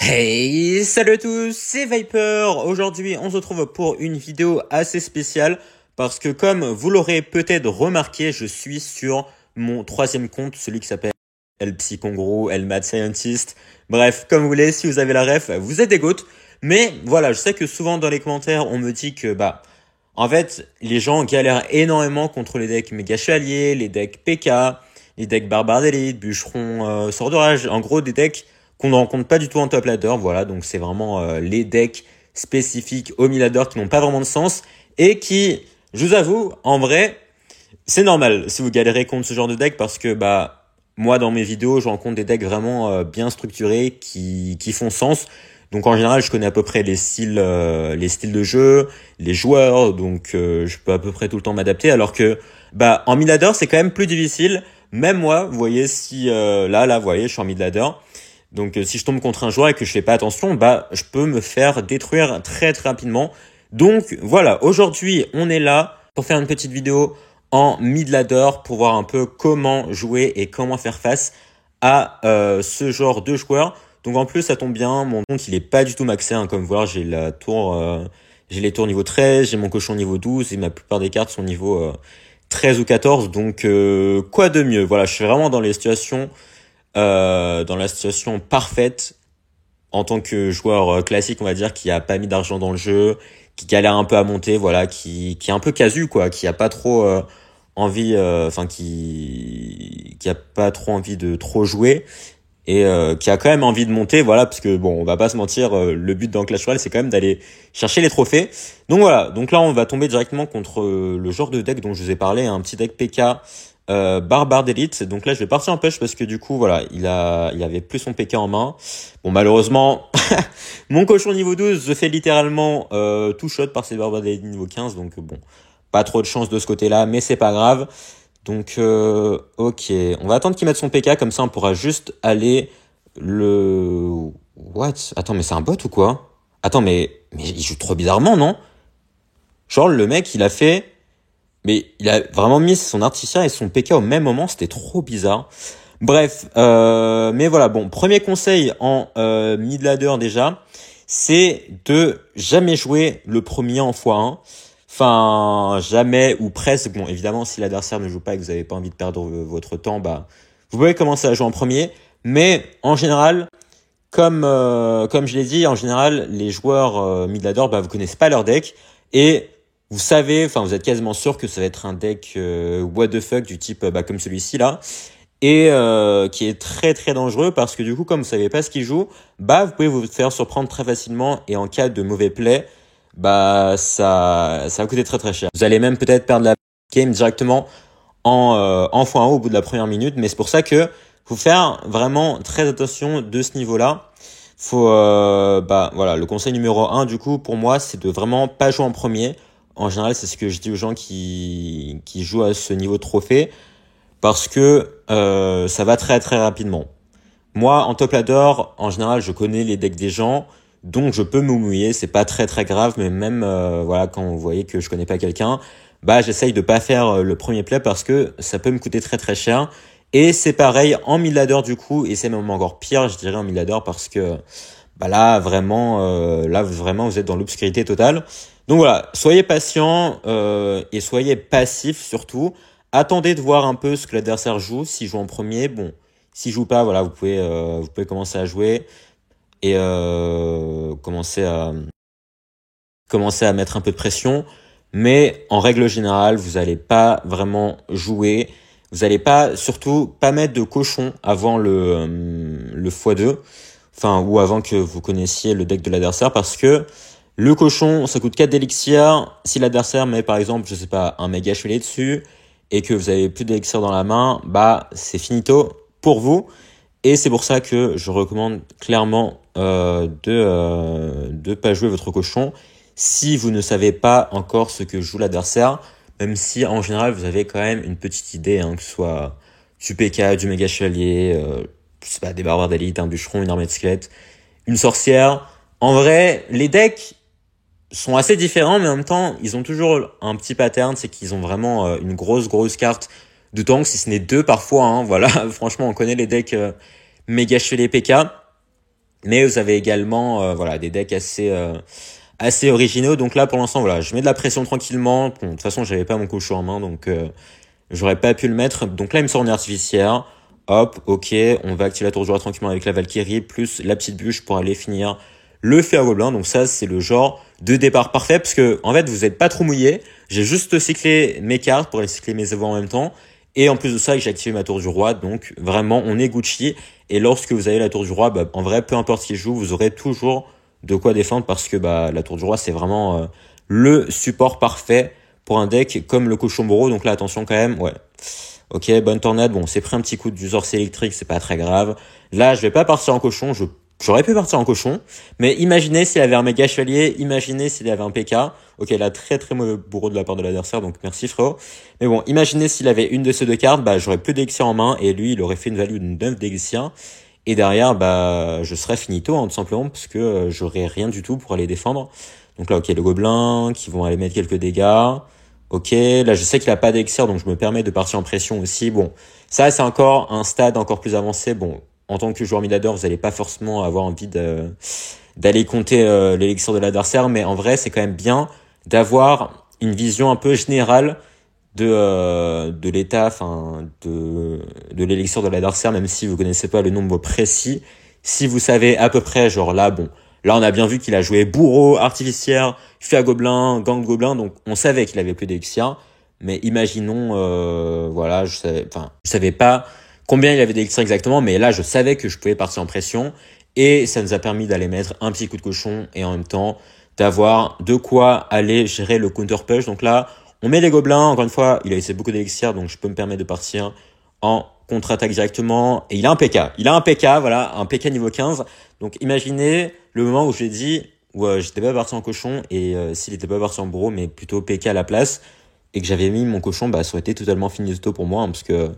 Hey, salut à tous, c'est Viper. Aujourd'hui, on se retrouve pour une vidéo assez spéciale parce que comme vous l'aurez peut-être remarqué, je suis sur mon troisième compte, celui qui s'appelle El Psychongro, El Mad Scientist. Bref, comme vous voulez, si vous avez la ref, vous êtes des goats. Mais voilà, je sais que souvent dans les commentaires, on me dit que en fait, les gens galèrent énormément contre les decks méga chevaliers, les decks PK, les decks barbares d'élite, bûcherons, sort d'orage. En gros, des decks qu'on ne rencontre pas du tout en top ladder. Voilà, donc c'est vraiment les decks spécifiques au mid-ladder qui n'ont pas vraiment de sens et qui, je vous avoue, en vrai, c'est normal si vous galérez contre ce genre de deck parce que moi dans mes vidéos, je rencontre des decks vraiment bien structurés qui font sens. Donc en général, je connais à peu près les styles de jeu, les joueurs, donc je peux à peu près tout le temps m'adapter. Alors que en mid ladder, c'est quand même plus difficile. Même moi, vous voyez si vous voyez, je suis en mid ladder. Donc si je tombe contre un joueur et que je fais pas attention, je peux me faire détruire très très rapidement. Donc voilà, aujourd'hui, on est là pour faire une petite vidéo en mid ladder pour voir un peu comment jouer et comment faire face à ce genre de joueur. Donc en plus ça tombe bien, mon compte il est pas du tout maxé, hein, comme voir j'ai j'ai les tours niveau 13, j'ai mon cochon niveau 12 et ma plupart des cartes sont niveau 13 ou 14. Donc quoi de mieux? Voilà, je suis vraiment dans la situation parfaite en tant que joueur classique, on va dire, qui a pas mis d'argent dans le jeu, qui galère un peu à monter, voilà, qui est un peu casu, quoi, qui a pas trop envie, qui a pas trop envie de trop jouer et qui a quand même envie de monter, voilà, parce que bon, on va pas se mentir, le but dans Clash Royale, c'est quand même d'aller chercher les trophées. Donc voilà, donc là, on va tomber directement contre le genre de deck dont je vous ai parlé, un petit deck PK. Barbare d'élite. Donc là, je vais partir en push parce que du coup, voilà, il avait plus son PK en main. Bon, malheureusement, mon cochon niveau 12 se fait littéralement tout shot par ses barbares d'élite niveau 15. Donc bon, pas trop de chance de ce côté-là, mais c'est pas grave. Donc ok, on va attendre qu'il mette son PK, comme ça on pourra juste aller le... What? Attends, mais c'est un bot ou quoi? Attends, mais il joue trop bizarrement, non? Genre, le mec, il a fait... Mais il a vraiment mis son artificiel et son PK au même moment, c'était trop bizarre. Bref, mais voilà, bon, premier conseil en mid ladder déjà, c'est de jamais jouer le premier en x1. Enfin, jamais ou presque. Bon, évidemment, si l'adversaire ne joue pas et que vous n'avez pas envie de perdre votre temps, vous pouvez commencer à jouer en premier. Mais en général, comme je l'ai dit, en général, les joueurs mid ladder, vous connaissez pas leur deck et vous savez, enfin vous êtes quasiment sûr que ça va être un deck what the fuck du type comme celui-ci là et qui est très très dangereux parce que du coup comme vous savez pas ce qu'il joue, vous pouvez vous faire surprendre très facilement et en cas de mauvais play, ça va coûter très très cher. Vous allez même peut-être perdre la game directement en x1 au bout de la première minute, mais c'est pour ça que faut faire vraiment très attention de ce niveau-là. Faut voilà, le conseil numéro 1 du coup pour moi, c'est de vraiment pas jouer en premier. En général, c'est ce que je dis aux gens qui jouent à ce niveau de trophée parce que ça va très très rapidement. Moi, en top ladder, en général, je connais les decks des gens, donc je peux me mouiller, c'est pas très très grave, mais même voilà, quand vous voyez que je connais pas quelqu'un, j'essaye de pas faire le premier play parce que ça peut me coûter très très cher. Et c'est pareil en mid ladder du coup, et c'est même encore pire, je dirais en mid ladder parce que là vraiment vous êtes dans l'obscurité totale. Donc voilà, soyez patient et soyez passif surtout. Attendez de voir un peu ce que l'adversaire joue. S'il joue en premier, bon, s'il joue pas, voilà, vous pouvez commencer à jouer et commencer à mettre un peu de pression. Mais en règle générale, vous allez pas vraiment jouer. Vous allez surtout pas mettre de cochon avant le x2. Enfin, ou avant que vous connaissiez le deck de l'adversaire parce que le cochon, ça coûte 4 d'élixir. Si l'adversaire met par exemple, je sais pas, un méga chevalier dessus et que vous avez plus d'élixir dans la main, c'est finito pour vous. Et c'est pour ça que je recommande clairement de pas jouer votre cochon si vous ne savez pas encore ce que joue l'adversaire, même si en général vous avez quand même une petite idée, que ce soit du PK, du méga chevalier, je sais pas, des barbares d'élite, un bûcheron, une armée de squelettes, une sorcière. En vrai, les decks sont assez différents, mais en même temps, ils ont toujours un petit pattern, c'est qu'ils ont vraiment une grosse carte de tank, si ce n'est deux parfois, voilà. Franchement, on connaît les decks méga chevalier PK. Mais vous avez également des decks assez originaux. Donc là, pour l'instant, voilà, je mets de la pression tranquillement. Bon, de toute façon, j'avais pas mon cochon en main, donc j'aurais pas pu le mettre. Donc là, il me sort une artificière. Hop, ok, on va activer la tour du roi tranquillement avec la Valkyrie, plus la petite bûche pour aller finir le feu à gobelin. Donc ça, c'est le genre de départ parfait, parce que en fait, vous êtes pas trop mouillé. J'ai juste cyclé mes cartes pour aller cycler mes œuvres en même temps. Et en plus de ça, j'ai activé ma tour du roi. Donc vraiment, on est Gucci. Et lorsque vous avez la tour du roi, en vrai, peu importe qui joue, vous aurez toujours de quoi défendre, parce que la tour du roi, c'est vraiment le support parfait pour un deck comme le cochon bourreau. Donc là, attention quand même, ouais. Ok, bonne tornade. Bon, c'est pris un petit coup du sorcier électrique, c'est pas très grave. Là, je vais pas partir en cochon. J'aurais pu partir en cochon, mais imaginez s'il avait un méga chevalier, imaginez s'il avait un PK. Ok, là, très très mauvais bourreau de la part de l'adversaire, donc merci frérot. Mais bon, imaginez s'il avait une de ces deux cartes, j'aurais plus d'élixir en main, et lui, il aurait fait une value de 9 d'élixir. Et derrière, je serais finito, hein, tout simplement, parce que j'aurais rien du tout pour aller défendre. Donc là, ok, le gobelin, qui vont aller mettre quelques dégâts. Ok, là je sais qu'il a pas d'élixir, donc je me permets de partir en pression aussi. Bon, ça c'est encore un stade encore plus avancé. Bon, en tant que joueur midlaner, vous n'allez pas forcément avoir envie d'aller compter l'élixir de l'adversaire, mais en vrai c'est quand même bien d'avoir une vision un peu générale de l'état, enfin de l'élixir de l'adversaire, même si vous connaissez pas le nombre précis. Si vous savez à peu près, genre là, bon, là on a bien vu qu'il a joué bourreau, artificière, feu à gobelin, gang de gobelin, donc on savait qu'il avait plus d'élixir. Mais imaginons, je savais pas combien il avait d'élixir exactement, mais là je savais que je pouvais partir en pression, et ça nous a permis d'aller mettre un petit coup de cochon et en même temps d'avoir de quoi aller gérer le counter push. Donc là, on met les gobelins, encore une fois, il a laissé beaucoup d'élixir, donc je peux me permettre de partir en contre-attaque directement. Et il a un PK. Voilà, un PK niveau 15. Donc imaginez le moment où j'ai dit, j'étais pas parti en cochon, et s'il était pas parti en bourreau, mais plutôt PK à la place, et que j'avais mis mon cochon, ça aurait été totalement finito pour moi, hein, parce que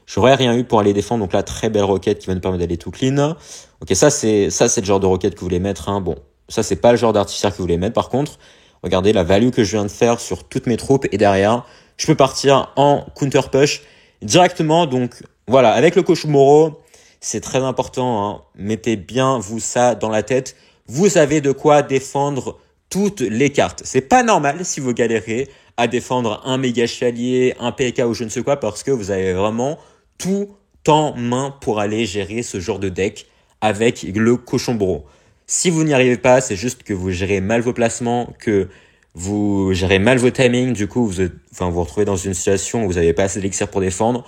j'aurais rien eu pour aller défendre. Donc là, très belle roquette qui va nous permettre d'aller tout clean. Ok, ça c'est le genre de roquette que vous voulez mettre, hein. Bon, ça c'est pas le genre d'artificière que vous voulez mettre. Par contre, regardez la value que je viens de faire sur toutes mes troupes, et derrière, je peux partir en counter push directement. Donc voilà, avec le cochon Moro, c'est très important, hein. Mettez bien vous ça dans la tête. Vous avez de quoi défendre toutes les cartes. C'est pas normal si vous galérez à défendre un méga chevalier, un PK ou je ne sais quoi, parce que vous avez vraiment tout en main pour aller gérer ce genre de deck avec le cochon bourreau. Si vous n'y arrivez pas, c'est juste que vous gérez mal vos placements, que vous gérez mal vos timings, du coup vous vous retrouvez dans une situation où vous n'avez pas assez d'élixir pour défendre,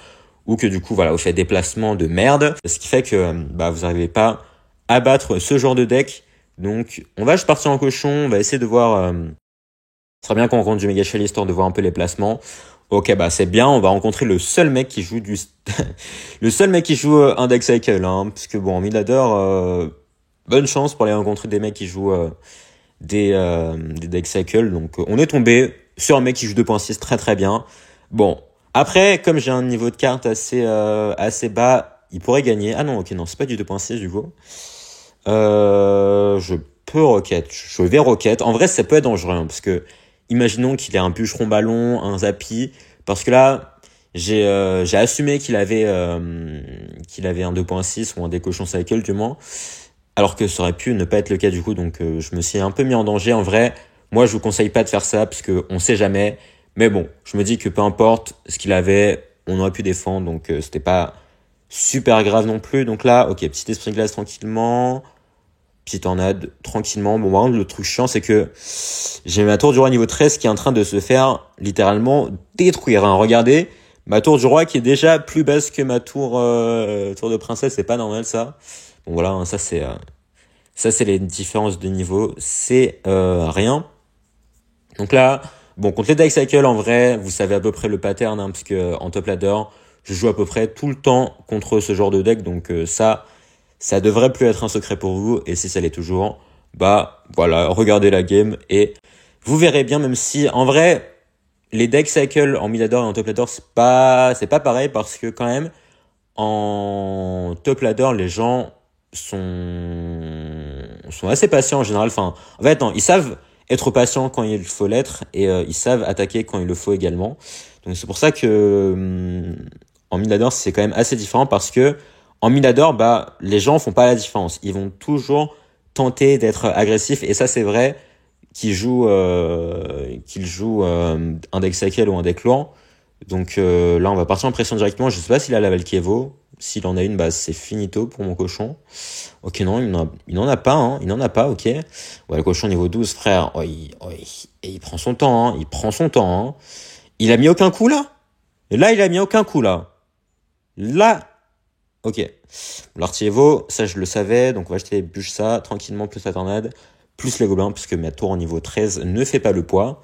ou que du coup vous faites des placements de merde, ce qui fait que vous n'arrivez pas à battre ce genre de deck. Donc on va juste partir en cochon, on va essayer de voir, ce serait bien qu'on rencontre du méga chevalier histoire de voir un peu les placements. Ok, c'est bien, on va rencontrer le seul mec qui joue le seul mec qui joue un deck cycle, hein, parce que bon, en midlaner, bonne chance pour aller rencontrer des mecs qui jouent des deck cycle. Donc on est tombé sur un mec qui joue 2.6 très très bien. Bon, après comme j'ai un niveau de carte assez bas, il pourrait gagner. Ah non, ok, non, c'est pas du 2.6 du coup. Je peux rocket, je vais rocket. En vrai, ça peut être dangereux, hein, parce que imaginons qu'il ait un bûcheron ballon, un zappy, parce que là j'ai assumé qu'il avait un 2.6 ou un décochon cycle du moins, alors que ça aurait pu ne pas être le cas du coup. Donc je me suis un peu mis en danger. En vrai, moi je vous conseille pas de faire ça, parce que on sait jamais. Mais bon, je me dis que peu importe ce qu'il avait, on aurait pu défendre, donc c'était pas super grave non plus. Donc là, ok, petit esprit glace tranquillement, petite tornade tranquillement. Bon, par contre, le truc chiant, c'est que j'ai ma tour du roi niveau 13 qui est en train de se faire littéralement détruire, hein. Regardez, ma tour du roi qui est déjà plus basse que ma tour de princesse, c'est pas normal ça. Bon voilà, hein, ça c'est les différences de niveau, c'est rien. Donc là, bon, contre les deck cycle, en vrai, vous savez à peu près le pattern, hein, parce que en top ladder, je joue à peu près tout le temps contre ce genre de deck, donc ça devrait plus être un secret pour vous. Et si ça l'est toujours, voilà, regardez la game et vous verrez bien. Même si en vrai, les deck cycle en mid ladder et en top ladder, c'est pas pareil, parce que quand même en top ladder, les gens sont assez patients en général. Enfin, en fait, non, ils savent être patients quand il faut l'être, et ils savent attaquer quand il le faut également. Donc c'est pour ça que en mid ladder, c'est quand même assez différent, parce que En Mirador, bah, les gens font pas la différence. Ils vont toujours tenter d'être agressifs, et ça, c'est vrai qu'ils jouent un deck Cycle ou un deck lourd. Donc là, on va partir en pression directement. Je sais pas s'il a la Valkievo. S'il en a une, bah c'est finito pour mon cochon. Ok, non, il n'en a pas, hein. Il n'en a pas, ok. Ouais, le cochon niveau 12, frère. Oh, il prend son temps, hein. Il prend son temps, hein. Il a mis aucun coup, là? Et là, il a mis aucun coup, là. Là, ok. L'Artievo, ça, je le savais. Donc, on va acheter les bûches, ça, tranquillement, plus la tornade, plus les gobelins, puisque ma tour au niveau 13 ne fait pas le poids.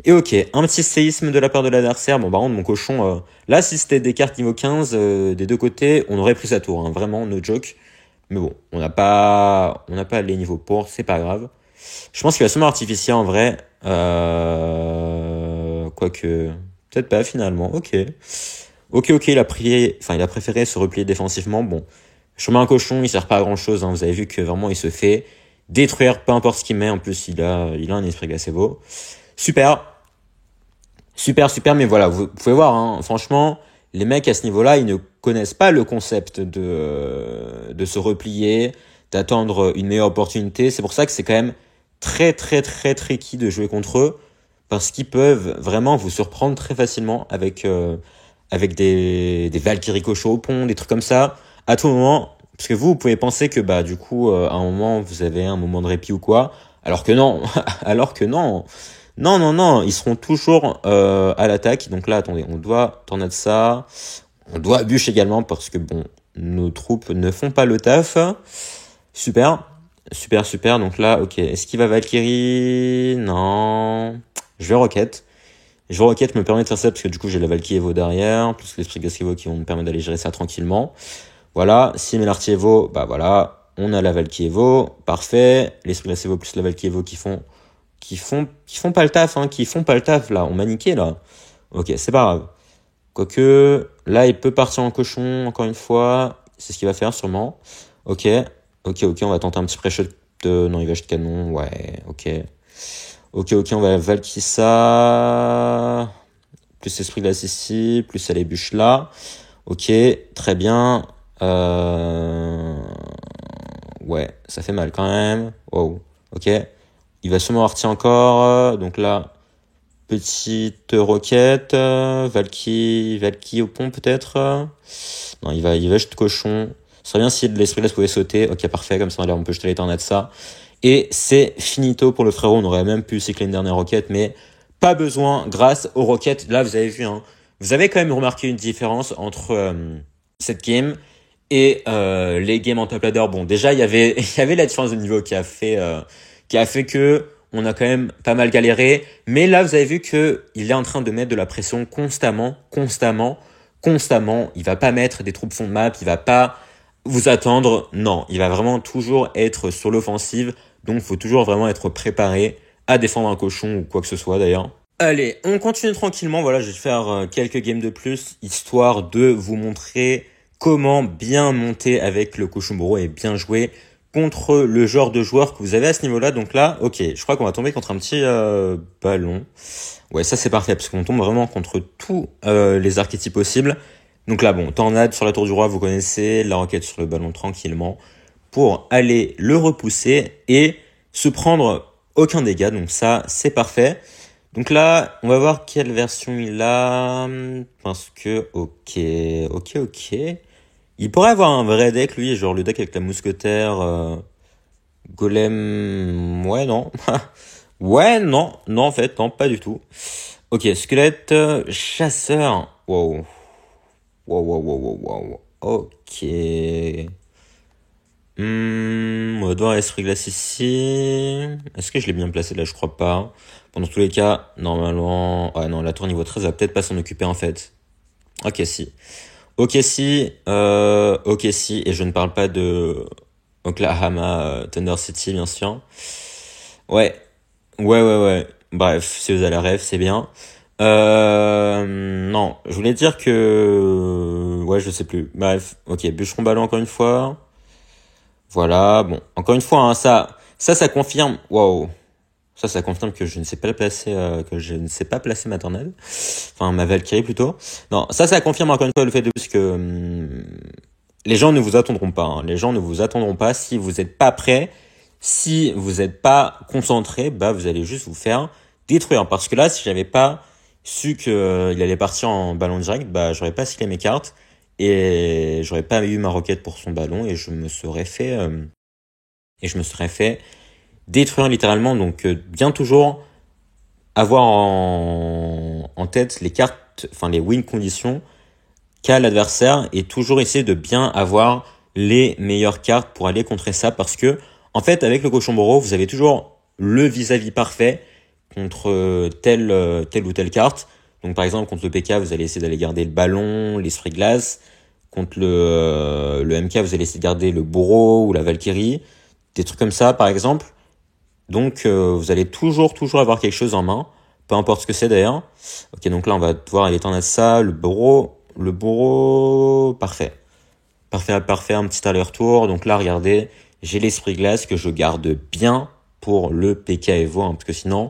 Et ok, un petit séisme de la part de l'adversaire. Bon, par contre, mon cochon, là, si c'était des cartes niveau 15, des deux côtés, on aurait pris sa tour, hein. Vraiment, no joke. Mais bon, on n'a pas les niveaux pour, c'est pas grave. Je pense qu'il va seulement artificier en vrai. Quoique, peut-être pas finalement. Ok. Ok, il a préféré se replier défensivement. Bon, je mets un cochon, il sert pas à grand chose, hein. Vous avez vu que vraiment il se fait détruire, peu importe ce qu'il met. En plus, il a un esprit gazebo. Super, mais voilà, vous pouvez voir, hein, franchement, les mecs à ce niveau-là, ils ne connaissent pas le concept de se replier, d'attendre une meilleure opportunité. C'est pour ça que c'est quand même très, très, très tricky de jouer contre eux, parce qu'ils peuvent vraiment vous surprendre très facilement avec des Valkyrie cochon au pont, des trucs comme ça, à tout moment. Parce que vous pouvez penser que, bah, du coup, à un moment, vous avez un moment de répit ou quoi, alors que non, alors que non. Non, ils seront toujours à l'attaque. Donc là, attendez, on doit tornade ça. On doit bûche également parce que bon, nos troupes ne font pas le taf. Super. Donc là, ok. Est-ce qu'il va Valkyrie? Non. Je vais Rocket. Me permet de faire ça parce que du coup, j'ai la Valkyrie Evo derrière, plus l'esprit Gaskevo qui vont me permettre d'aller gérer ça tranquillement. Voilà. Si met l'Artievo, bah voilà. On a la Valkyrie Evo. Parfait. L'esprit Gaskevo plus la Valkyrie Evo qui font pas le taf, hein, qui font pas le taf, là. On m'a niqué, là. Ok, c'est pas grave. Quoique, là, il peut partir en cochon, encore une fois. C'est ce qu'il va faire, sûrement. Ok, on va tenter un petit pré-shot de... Non, il va jeter canon, ouais, ok. Ok, on va Valky ça. Plus esprit glace ici, plus elle les bûches là. Ok, très bien. Ouais, ça fait mal quand même. Wow, ok. Il va sûrement artir encore. Donc là, petite roquette. Valky au pont peut-être. Non, il va jeter cochon. Ce serait bien si de l'esprit là pouvait sauter. Ok, parfait. Comme ça, on peut jeter les tornades ça. Et c'est finito pour le frérot. On aurait même pu cycler une dernière roquette, mais pas besoin grâce aux roquettes. Là, vous avez vu, hein. Vous avez quand même remarqué une différence entre cette game et les games en top ladder. Bon, déjà, il y avait la différence de niveau qui a fait que on a quand même pas mal galéré. Mais là, vous avez vu que il est en train de mettre de la pression constamment. Il va pas mettre des troupes fond de map. Il va pas vous attendre. Non, il va vraiment toujours être sur l'offensive. Donc, faut toujours vraiment être préparé à défendre un cochon ou quoi que ce soit d'ailleurs. Allez, on continue tranquillement. Voilà, je vais faire quelques games de plus, histoire de vous montrer comment bien monter avec le cochon bourreau et bien jouer contre le genre de joueur que vous avez à ce niveau-là. Donc là, ok, je crois qu'on va tomber contre un petit ballon. Ouais, ça c'est parfait, parce qu'on tombe vraiment contre tous les archétypes possibles. Donc là, bon, tornade sur la tour du roi, vous connaissez, la roquette sur le ballon tranquillement, pour aller le repousser et se prendre aucun dégât. Donc ça, c'est parfait. Donc là, on va voir quelle version il a, parce que, ok. Il pourrait avoir un vrai deck, lui, genre le deck avec la mousquetaire, golem, ouais, non. Ouais, non, en fait, non, pas du tout. Ok, squelette, chasseur, wow. Ok. On va devoir esprit glace ici. Est-ce que je l'ai bien placé là? Je crois pas. Bon, dans tous les cas, normalement... Ouais, non, la tour niveau 13 va peut-être pas s'en occuper, en fait. Ok, si. Et je ne parle pas de Oklahoma Thunder City, bien sûr. Ouais. Bref, si vous avez la rêve, c'est bien. Non, je voulais dire que... Ouais, je sais plus. Bref, ok, bûcheron ballon encore une fois. Voilà, bon, encore une fois, hein, ça confirme. Waouh, ça confirme que je ne sais pas placer, ma tornade, enfin ma Valkyrie plutôt. Non, ça confirme encore une fois le fait de plus que les gens ne vous attendront pas. Hein. Les gens ne vous attendront pas. Si vous n'êtes pas prêt, si vous n'êtes pas concentré, bah vous allez juste vous faire détruire. Parce que là, si j'avais pas su qu'il allait partir en ballon direct, bah j'aurais pas cyclé mes cartes et j'aurais pas eu ma roquette pour son ballon et je me serais fait détruire littéralement. Donc bien toujours avoir en tête les cartes, enfin les win conditions qu'a l'adversaire et toujours essayer de bien avoir les meilleures cartes pour aller contrer ça parce que en fait avec le cochon bourreau vous avez toujours le vis-à-vis parfait contre telle ou telle carte. Donc par exemple contre le PK vous allez essayer d'aller garder le ballon, l'esprit glace. Contre le MK vous allez essayer de garder le bourreau ou la Valkyrie, des trucs comme ça par exemple. Donc vous allez toujours avoir quelque chose en main, peu importe ce que c'est d'ailleurs. Ok, donc là on va devoir aller étendre à ça, le bourreau, parfait, un petit aller-retour. Donc là regardez, j'ai l'esprit glace que je garde bien pour le PK Evo, hein, parce que sinon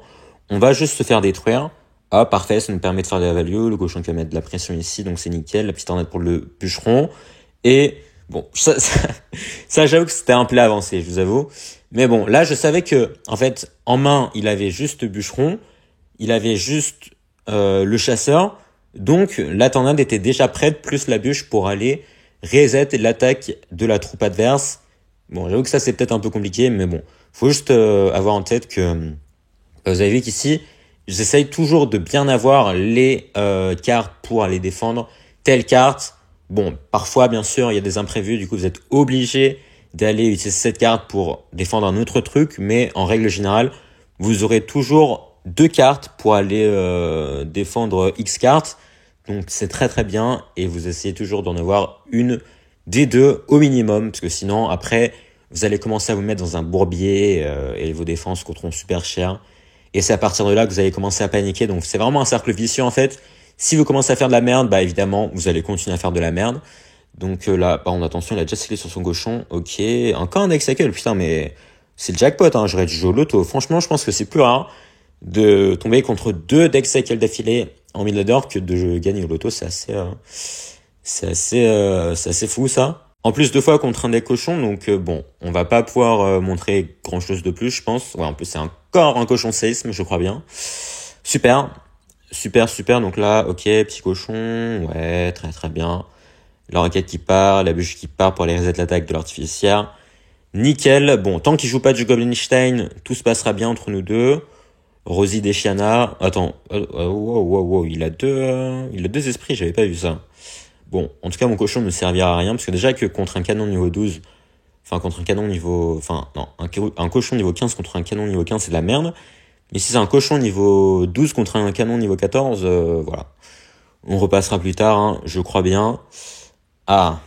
on va juste se faire détruire. Ah parfait, ça nous permet de faire de la value, le cochon qui va mettre de la pression ici, donc c'est nickel, la petite tornade pour le bûcheron. Et bon, ça j'avoue que c'était un plat avancé, je vous avoue. Mais bon, là, je savais que, en fait, en main, il avait juste bûcheron, il avait juste le chasseur, donc la tornade était déjà prête, plus la bûche pour aller reset l'attaque de la troupe adverse. Bon, j'avoue que ça, c'est peut-être un peu compliqué, mais bon, faut juste avoir en tête que, vous avez vu qu'ici, j'essaye toujours de bien avoir les cartes pour aller défendre telle carte. Bon, parfois, bien sûr, il y a des imprévus, du coup, vous êtes obligé d'aller utiliser cette carte pour défendre un autre truc, mais en règle générale, vous aurez toujours 2 cartes pour aller défendre X cartes. Donc c'est très très bien et vous essayez toujours d'en avoir une des deux au minimum, parce que sinon après vous allez commencer à vous mettre dans un bourbier et vos défenses coûteront super cher. Et c'est à partir de là que vous allez commencer à paniquer. Donc c'est vraiment un cercle vicieux en fait. Si vous commencez à faire de la merde, bah évidemment vous allez continuer à faire de la merde. Donc là, par contre, attention, il a déjà scellé sur son cochon. Ok, encore un Dex-Cycle, putain, mais c'est le jackpot, hein. J'aurais dû jouer au loto. Franchement, je pense que c'est plus rare de tomber contre 2 Dex-Cycle d'affilée en mid-ladder que de gagner au loto. C'est assez fou, ça. En plus, 2 fois contre un deck cochon, donc bon, on va pas pouvoir montrer grand-chose de plus, je pense. Ouais, en plus, c'est encore un cochon séisme, je crois bien. Super. Donc là, ok, petit cochon, ouais, très très bien. La roquette qui part, la bûche qui part pour aller reset l'attaque de l'artificière. Nickel. Bon, tant qu'il joue pas du Goblinstein, tout se passera bien entre nous deux. Rosie Deshiana. Attends. Wow. Il a deux esprits, j'avais pas vu ça. Bon, en tout cas, mon cochon ne servira à rien, parce que déjà que contre un canon niveau 12, contre un canon niveau, non, un cochon niveau 15 contre un canon niveau 15, c'est de la merde. Mais si c'est un cochon niveau 12 contre un canon niveau 14, voilà. On repassera plus tard, hein, je crois bien. Ah.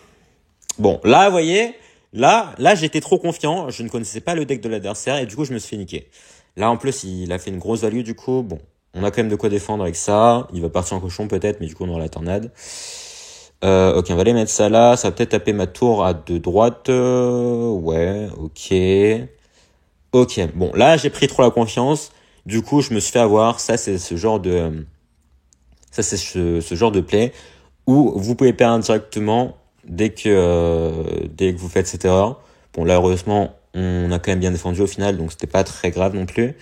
Bon, là, vous voyez, là, j'étais trop confiant. Je ne connaissais pas le deck de l'adversaire et du coup, je me suis fait niquer. Là, en plus, il a fait une grosse value, du coup. Bon, on a quand même de quoi défendre avec ça. Il va partir en cochon, peut-être, mais du coup, on aura la tornade. Ok, on va aller mettre ça là. Ça va peut-être taper ma tour à de droite. Ouais, ok. Ok, bon, là, j'ai pris trop la confiance. Du coup, je me suis fait avoir. Ça, c'est ce genre de play où vous pouvez perdre directement dès que vous faites cette erreur. Bon, là, heureusement, on a quand même bien défendu au final, donc c'était pas très grave non plus.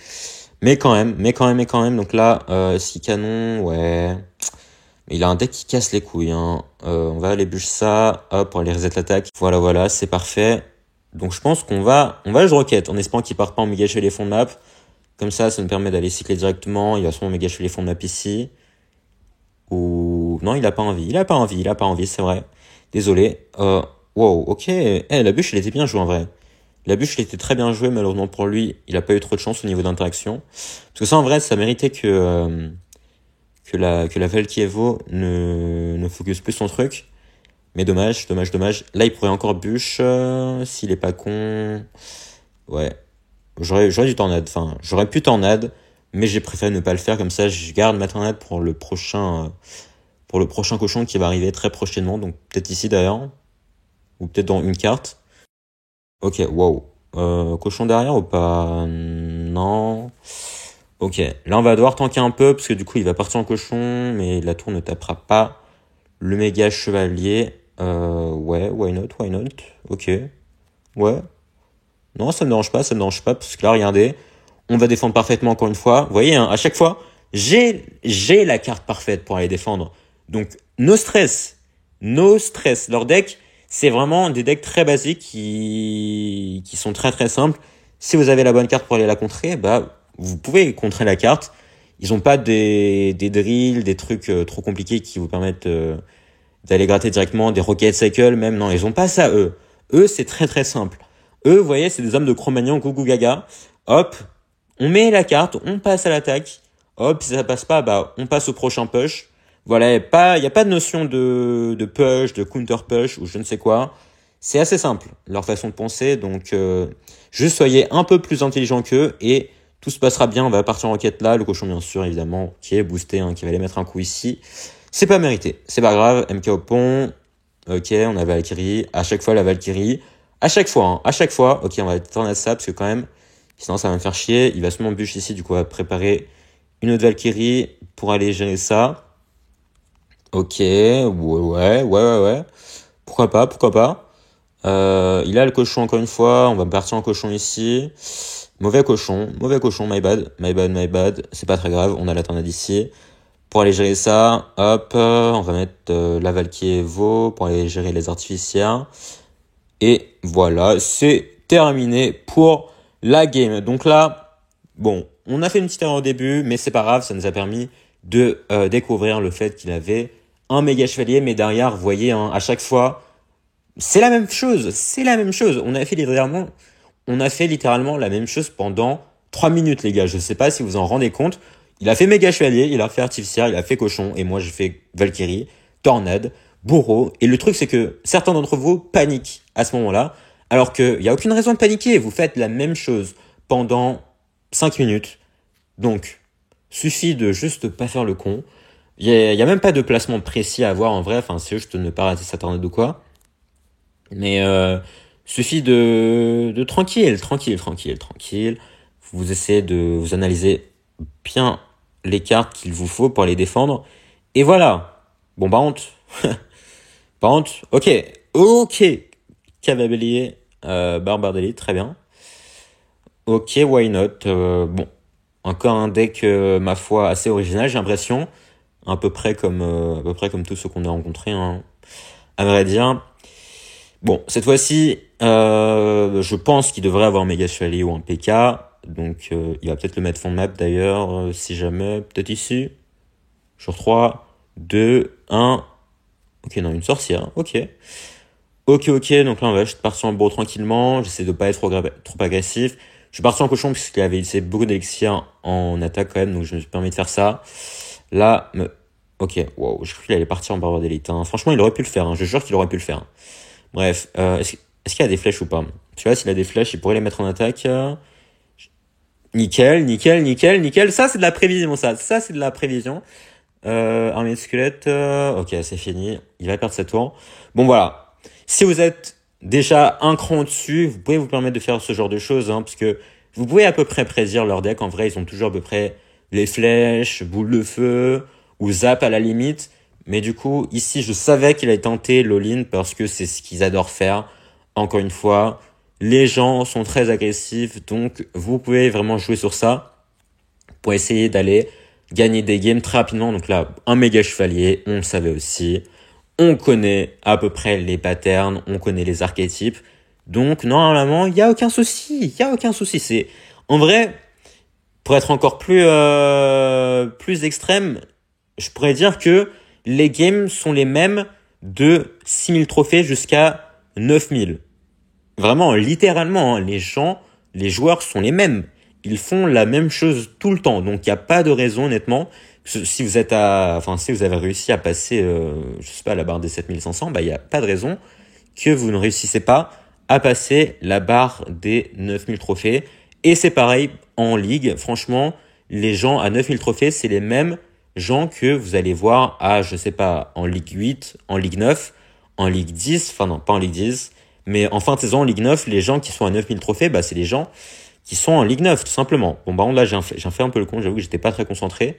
Mais quand même. Donc là, 6 canons, ouais. Il a un deck qui casse les couilles, hein. On va aller bûcher ça, hop, pour aller reset l'attaque. Voilà, c'est parfait. Donc je pense qu'on va jouer roquette, en espérant qu'il parte pas en méga chez les fonds de map. Comme ça nous permet d'aller cycler directement. Il va sûrement méga chez les fonds de map ici. Ou non, il a pas envie, c'est vrai. Désolé. Wow, ok. La bûche, elle était bien jouée en vrai. La bûche, elle était très bien jouée, malheureusement pour lui, il a pas eu trop de chance au niveau d'interaction. Parce que ça, en vrai, ça méritait que la Valky Evo ne focus plus son truc. Mais dommage. Là, il pourrait encore bûche, s'il est pas con. Ouais. J'aurais du tornade. Enfin, j'aurais pu tornade, mais j'ai préféré ne pas le faire. Comme ça, je garde ma tornade pour le prochain cochon qui va arriver très prochainement. Donc, peut-être ici d'ailleurs. Ou peut-être dans une carte. Ok, wow. Cochon derrière ou pas? Non. Ok, là on va devoir tanker un peu, parce que du coup il va partir en cochon, mais la tour ne tapera pas le méga chevalier. Ouais, why not, why not. Ok. Ouais. Non, ça me dérange pas, parce que là, regardez, on va défendre parfaitement encore une fois. Vous voyez, hein, à chaque fois, j'ai la carte parfaite pour aller défendre. Donc, no stress. No stress. Leur deck, c'est vraiment des decks très basiques qui sont très très simples. Si vous avez la bonne carte pour aller la contrer, bah, vous pouvez contrer la carte. Ils ont pas des drills, des trucs trop compliqués qui vous permettent d'aller gratter directement des Rocket Cycle même. Non, ils ont pas ça, eux. Eux, c'est très très simple. Eux, vous voyez, c'est des hommes de Cro-Magnon, gougou gaga. Hop, on met la carte, on passe à l'attaque. Hop, si ça passe pas, bah, on passe au prochain push. Voilà, y a pas de notion de push, de counter push ou je ne sais quoi. C'est assez simple, leur façon de penser. Donc, juste soyez un peu plus intelligent qu'eux et tout se passera bien. On va partir en quête là. Le cochon, bien sûr, évidemment, qui est boosté, hein, qui va aller mettre un coup ici. C'est pas mérité. C'est pas grave. MK au pont. Ok, on a Valkyrie. À chaque fois, la Valkyrie. À chaque fois, hein. À chaque fois. Ok, on va attendre à ça parce que quand même, sinon ça va me faire chier. Il va se mettre bûche ici. Du coup, on va préparer une autre Valkyrie pour aller gérer ça. Ok, ouais. Pourquoi pas, pourquoi pas. Il a le cochon encore une fois. On va partir en cochon ici. Mauvais cochon, my bad. C'est pas très grave, on a la tornade ici. Pour aller gérer ça, hop, on va mettre la Valkyrie Evo pour aller gérer les artificières. Et voilà, c'est terminé pour la game. Donc là, bon, on a fait une petite erreur au début, mais c'est pas grave, ça nous a permis de découvrir le fait qu'il avait un méga chevalier, mais derrière, vous voyez, hein, à chaque fois, c'est la même chose. On a fait littéralement la même chose pendant 3 minutes, les gars. Je sais pas si vous en rendez compte. Il a fait méga chevalier, il a fait artificière, il a fait cochon, et moi j'ai fait Valkyrie, tornade, bourreau. Et le truc, c'est que certains d'entre vous paniquent à ce moment-là, alors qu'il n'y a aucune raison de paniquer. Vous faites la même chose pendant 5 minutes. Donc, suffit de juste pas faire le con. Il y a même pas de placement précis à avoir en vrai. Enfin, c'est juste ne pas rater sa tornade ou quoi. Mais suffit de tranquille. Vous essayez de vous analyser bien les cartes qu'il vous faut pour les défendre. Et voilà. Bon, par contre, ok. Cavalier, Barbare d'élite, très bien. Ok, why not. Bon, encore un deck, ma foi, assez original, j'ai l'impression. À peu près comme tous ceux qu'on a rencontrés, hein, à vrai dire. Bon, cette fois-ci, je pense qu'il devrait avoir un méga chevalier ou un PK. Donc, il va peut-être le mettre fond de map d'ailleurs, si jamais. Peut-être ici. Sur 3, 2, 1. Ok, non, une sorcière. Ok. Ok. Donc là, on va juste partir en bourreau tranquillement. J'essaie de pas être trop agressif. Je suis parti en cochon puisqu'il avait utilisé beaucoup d'élixir en attaque quand même. Donc, je me suis permis de faire ça. Là, ok, wow. Je crois qu'il allait partir en barbare d'élite. Hein. Franchement, il aurait pu le faire. Hein. Je jure qu'il aurait pu le faire. Bref, est-ce qu'il a des flèches ou pas? Tu vois, s'il a des flèches, il pourrait les mettre en attaque. Nickel. Ça, c'est de la prévision, ça. Ça, c'est de la prévision. Armée de squelettes. Ok, c'est fini. Il va perdre sa tour. Bon, voilà. Si vous êtes déjà un cran au-dessus, vous pouvez vous permettre de faire ce genre de choses, hein, parce que vous pouvez à peu près prédire leur deck. En vrai, ils ont toujours à peu près les flèches, boule de feu, ou zap à la limite. Mais du coup, ici, je savais qu'il allait tenter l'all-in parce que c'est ce qu'ils adorent faire. Encore une fois, les gens sont très agressifs, donc vous pouvez vraiment jouer sur ça pour essayer d'aller gagner des games très rapidement. Donc là, un méga chevalier, on le savait aussi. On connaît à peu près les patterns, on connaît les archétypes. Donc normalement, il y a aucun souci. C'est en vrai, pour être encore plus extrême, je pourrais dire que les games sont les mêmes de 6000 trophées jusqu'à 9000. Vraiment, littéralement, hein, les joueurs sont les mêmes. Ils font la même chose tout le temps. Donc, il n'y a pas de raison, honnêtement. Si vous avez réussi à passer, je sais pas, la barre des 7500, bah, il n'y a pas de raison que vous ne réussissez pas à passer la barre des 9000 trophées. Et c'est pareil en ligue. Franchement, les gens à 9000 trophées, c'est les mêmes gens que vous allez voir à, je sais pas, en Ligue 8, en Ligue 9, en Ligue 10, enfin non, pas en Ligue 10, mais en fin de saison en Ligue 9, les gens qui sont à 9000 trophées, bah c'est les gens qui sont en Ligue 9, tout simplement. Bon, bah là, j'ai fait un peu le con, j'avoue que j'étais pas très concentré.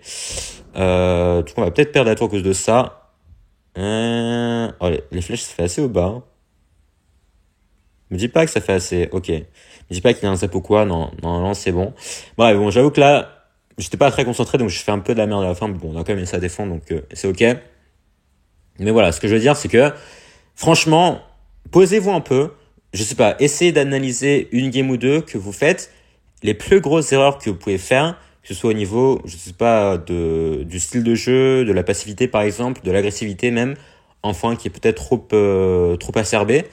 Du coup, on va peut-être perdre la tour à cause de ça. Oh, les flèches, ça fait assez au bas. Me dis pas que ça fait assez. Ok. Me dis pas qu'il y a un zap ou quoi. Non, non, c'est bon. Bon, j'avoue que là, j'étais pas très concentré, donc je fais un peu de la merde à la fin. Mais bon, on a quand même essayé à défendre, donc c'est ok. Mais voilà, ce que je veux dire, c'est que, franchement, posez-vous un peu. Je sais pas, essayez d'analyser une game ou deux que vous faites. Les plus grosses erreurs que vous pouvez faire, que ce soit au niveau, je sais pas, du style de jeu, de la passivité par exemple, de l'agressivité même, enfin qui est peut-être trop acerbé.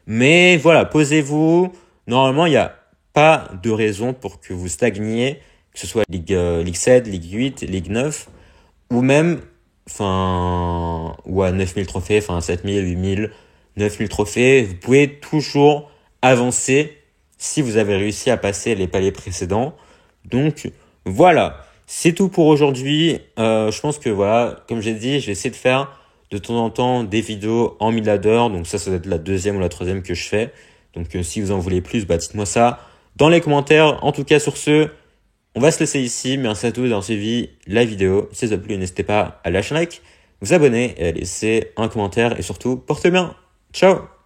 Mais voilà, posez-vous. Normalement, il n'y a pas de raison pour que vous stagniez, que ce soit Ligue 7, Ligue 8, Ligue 9, ou même, ou à 9000 trophées, 7000, 8000, 9000 trophées. Vous pouvez toujours avancer si vous avez réussi à passer les paliers précédents. Donc, voilà. C'est tout pour aujourd'hui. Je pense que voilà, comme j'ai dit, je vais essayer de faire de temps en temps des vidéos en 1000 ladder. Donc ça va être la deuxième ou la troisième que je fais. Donc si vous en voulez plus, dites-moi ça dans les commentaires. En tout cas, sur ce, on va se laisser ici. Merci à tous d'avoir suivi la vidéo. Si ça vous a plu, n'hésitez pas à lâcher un like, vous abonner et à laisser un commentaire. Et surtout, portez bien. Ciao!